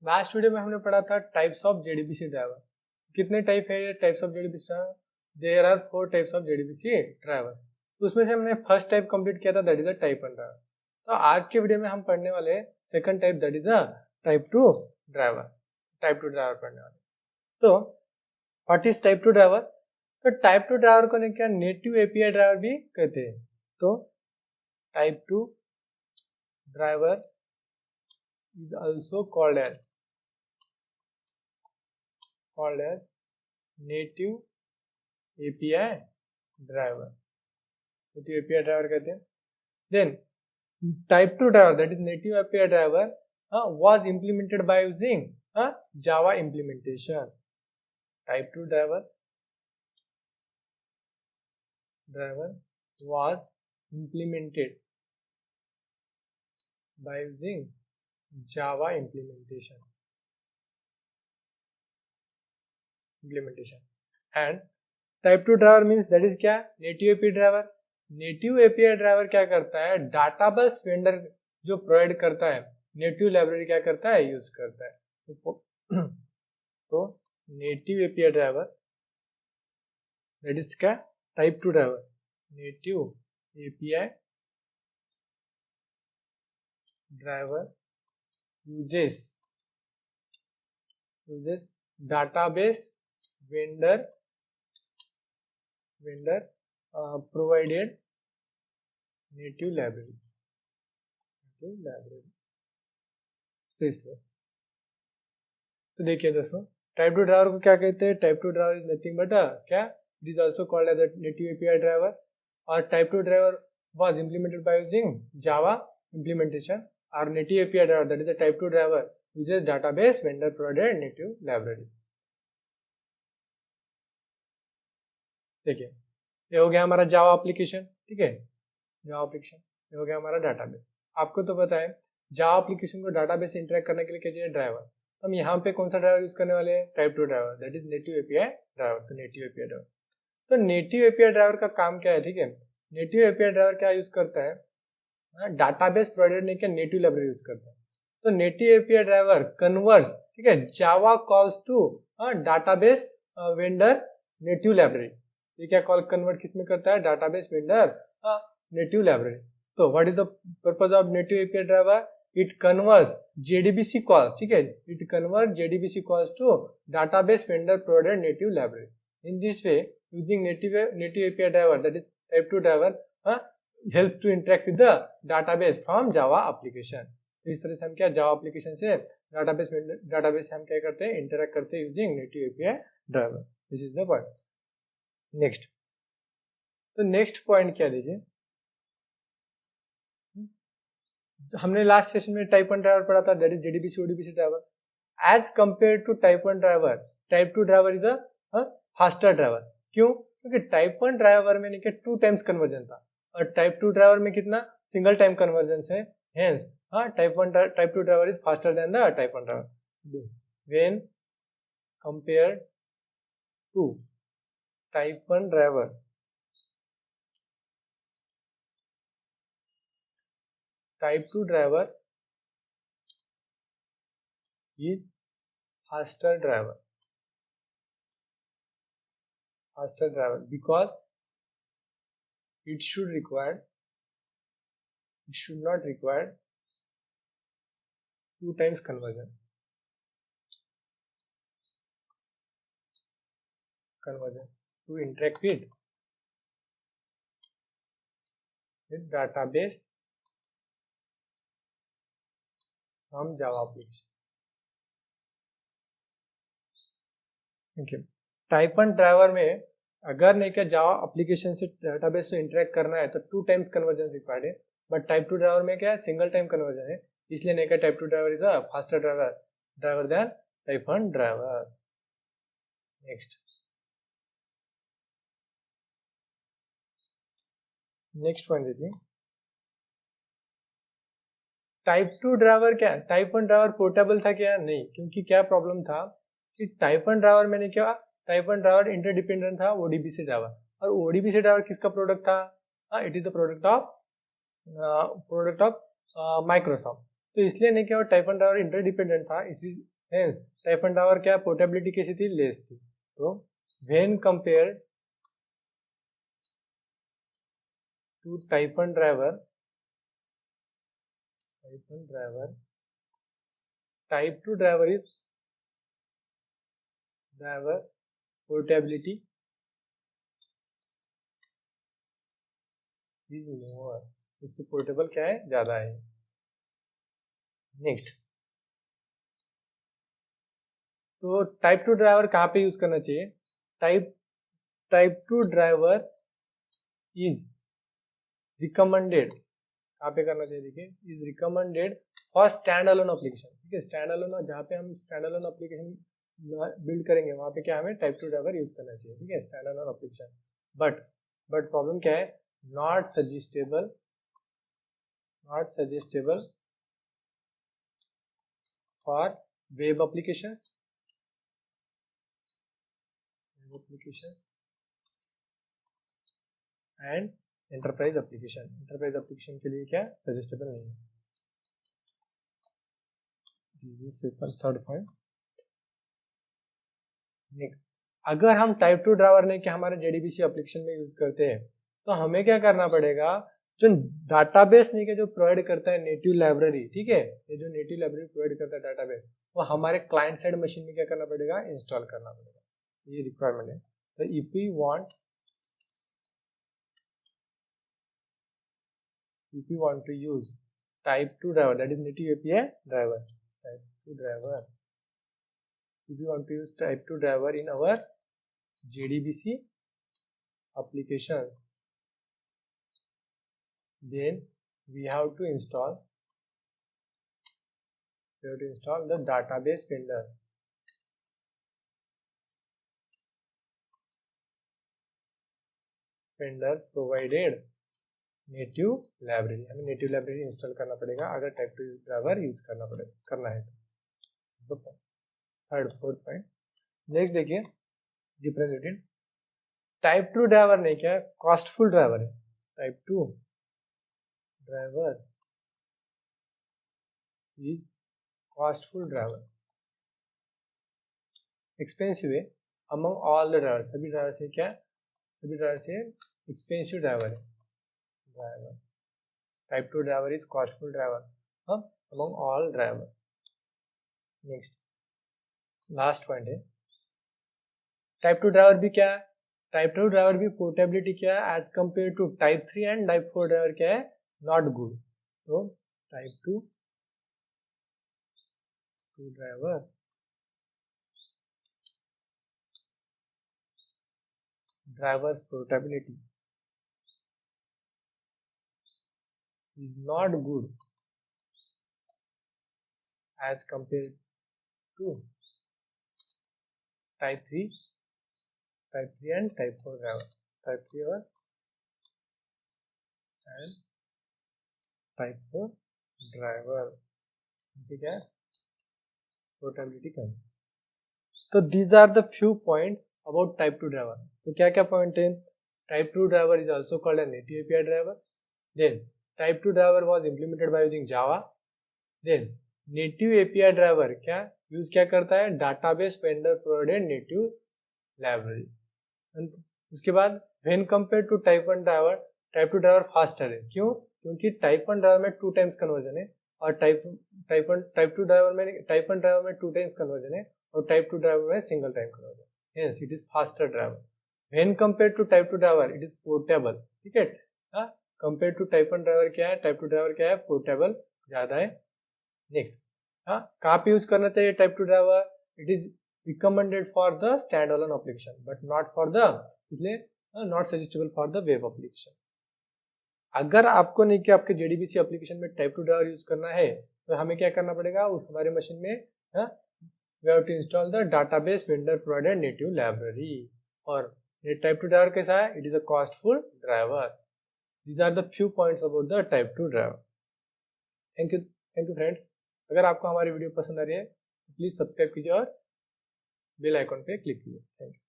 Last video में हमने पढ़ा था टाइप्स ऑफ जेडीबीसी ड्राइवर। कितने टाइप है ये types of JDBC driver? There are 4 types of JDBC drivers. उसमें से हमने फर्स्ट टाइप कंप्लीट किया था, that is the type 1 driver. तो आज के वीडियो में हम पढ़ने वाले हैं second type, that is the type 2 driver. Type 2 driver पढ़ने वाले। तो व्हाट इज टाइप 2 ड्राइवर? तो टाइप 2 ड्राइवर को क्या नेटिव एपीआई ड्राइवर भी कहते हैं। तो type 2 driver is also called as native API driver. Native API driver कहते हैं. Then type 2 driver, that is native API driver, was implemented by using Java implementation. Type 2 driver was implemented by using Java implementation. And type 2 driver means that is क्या? Native API driver. Native API driver क्या करता है? Database vendor जो provide करता है native library क्या करता है? यूज करता है। तो native API driver that is क्या? Type 2 driver. Native API driver uses database vendor provided native library. तो देखिए दोस्तों, टाइप 2 ड्राइवर को क्या कहते हैं? Type 2 driver is nothing but क्या? It is also called as native API driver. और type 2 driver was implemented by using Java implementation. Our native API driver, that is the type 2 driver, uses database vendor provided native library. देखिए, ये हो गया हमारा Java application. ठीक है, Java application ये हो गया हमारा डाटाबेस। आपको तो पता है जावा एप्लीकेशन को डाटाबेस से इंटरेक्ट करने के लिए क्या चाहिए? ड्राइवर। हम यहाँ पे कौन सा ड्राइवर यूज करने वाले हैं? Type 2 driver, that is native API driver. तो नेटिव एपीआई ड्राइवर, तो नेटिव एपीआई ड्राइवर का काम क्या है? ठीक है, नेटिव एपीआई ड्राइवर क्या यूज करता है? डाटाबेस प्रोवाइडर ने क्या नेटिव लाइब्रेरी यूज करता है। तो नेटिव एपीआई ड्राइवर कन्वर्ट्स, ठीक है, Java calls to database vendor native library. ये क्या कॉल कन्वर्ट किस में करता है? Database vendor native library. तो what is the purpose of native API driver? It converts JDBC calls, ठीक है, it convert JDBC calls to database vendor provided native library. In this way using native API driver, that is type 2 driver, help to interact with the database from Java application. तो इस तरह से हम क्या Java application से database से हम क्या करते हैं? इंटरेक्ट करते हैं using native API driver. This is the point. Next, तो नेक्स्ट पॉइंट क्या लीजिए, हमने लास्ट सेशन में टाइप 1 ड्राइवर पढ़ा था, that is JDBC ODBC driver. As compare to type 1 driver, type 2 driver is a faster driver. क्यों? क्योंकि type 1 driver में 2 टाइम्स कन्वर्जन था और टाइप 2 ड्राइवर में कितना? सिंगल टाइम कन्वर्जन है। Hence type 2 driver is faster than the type 1 driver. When compare to type 1 driver, type 2 driver is faster driver because it should not require 2 times conversion to interact with database from Java application. Okay. Type 1 driver में अगर नहीं क्या Java application से database से interact करना है तो 2 times conversion required है, बट टाइप 2 ड्राइवर में क्या है? सिंगल टाइम कन्वर्जन है, इसलिए नहीं क्या type 2 driver is a faster driver than type 1 driver. Next point देखिए, टाइप 2 ड्राइवर क्या? टाइप 1 ड्राइवर पोर्टेबल था क्या? नहीं, क्योंकि क्या प्रॉब्लम था कि टाइप 1 ड्राइवर में क्या? टाइप 1 ड्राइवर इंटरडिपेंडेंट था ओडीबीसी ड्राइवर, और ओडीबीसी ड्राइवर किसका प्रोडक्ट था? It is the product of Microsoft. तो इसलिए नहीं क्या टाइप 1 ड्राइवर इंटरडिपेंडेंट था, इसलिए हेंस टाइप 1 ड्राइवर क्या पोर्टेबिलिटी कैसी थी, लेस थी. तो when compared to type 1 driver, type 2 driver is driver portability is lower, उससे पोर्टेबल क्या है, ज्यादा है. नेक्स्ट, तो टाइप 2 ड्राइवर कहाँ पे यूज करना चाहिए, टाइप 2 ड्राइवर इज रिकमेंडेड, कहाँ पे करना चाहिए, देखिए, is recommended for stand alone application. ठीक है, स्टैंड अलोन, जहाँ पे हम स्टैंड अलोन एप्लीकेशन बिल्ड करेंगे वहां पे क्या हमें टाइप 2 ड्राइवर यूज करना चाहिए. ठीक है, stand alone application. But problem क्या है, not suggestable for web application and enterprise application के लिए क्या सजेस्टेबल नहीं है. Third point. अगर हम टाइप 2 ड्राइवर ने क्या हमारे JDBC एप्लीकेशन में यूज करते हैं तो हमें क्या करना पड़ेगा, जो डाटाबेस नहीं के जो प्रोवाइड करता है नेटिव लाइब्रेरी. ठीक है, ये जो नेटिव लाइब्रेरी प्रोवाइड करता है डाटाबेस, वो हमारे क्लाइंट साइड मशीन में क्या करना पड़ेगा, इंस्टॉल करना पड़ेगा. ये रिक्वायरमेंट है. तो if we want to use type 2 driver, that is native API driver, if we want to use type 2 driver in our JDBC application, then we have to install the database vendor provided native library. हमें native library install करना पड़ेगा अगर type 2 driver use करना है तो. Fourth point. Next देखिए, differentiated type 2 driver नहीं क्या कॉस्टफुल ड्राइवर है. Type 2 driver is costful driver, expensive है अमंग ऑल द ड्राइवर. सभी ड्राइवर से क्या, सभी ड्राइवर से एक्सपेंसिव ड्राइवर है. Type 2 driver is costful driver among all driver. Next, last point है, टाइप 2 ड्राइवर भी क्या है, टाइप 2 ड्राइवर भी पोर्टेबिलिटी क्या है as compare to type 3 and type 4 driver क्या है, नॉट गुड. तो type 2 driver drivers portability is not good as compared to type 3 and type 4 driver. Type 3 और and type 4 driver इसे क्या है, पोर्टेबिलिटी कम. तो these are the few points about type 2 driver. तो क्या क्या पॉइंट है, type 2 driver is also called a native API driver. Then type 2 driver was implemented by using Java. Then native API driver क्या use क्या करता है, database vendor provided native library. उसके बाद when compared to type 1 driver, type 2 driver faster है. क्यों, क्योंकि type 1 driver में 2 times conversion है और type 2 driver में 2 times conversion है और type 2 driver में single time conversion. Hence it is faster driver. When compared to type 2 driver, it is portable. ठीक है, कंपेयर टू टाइप 1 ड्राइवर क्या है, टाइप 2 ड्राइवर क्या है, पोर्टेबल ज्यादा है. नेक्स्ट, कहाँ पे यूज करना चाहिए type 2 driver, it is recommended for the stand alone application but not for the, इसलिए not suggestable for the web application. अगर आपको नहीं कि आपके JDBC एप्लीकेशन में टाइप 2 ड्राइवर यूज करना है तो हमें क्या करना पड़ेगा, उस हमारे मशीन में we have to install the database vendor provided native library. और ये टाइप 2 ड्राइवर कैसा है, it is a costful driver. These are the few points about the type 2 driver. Thank you friends. अगर आपको हमारी वीडियो पसंद आ रही है तो प्लीज सब्सक्राइब कीजिए और बेल आइकॉन पे क्लिक कीजिए. Thank you.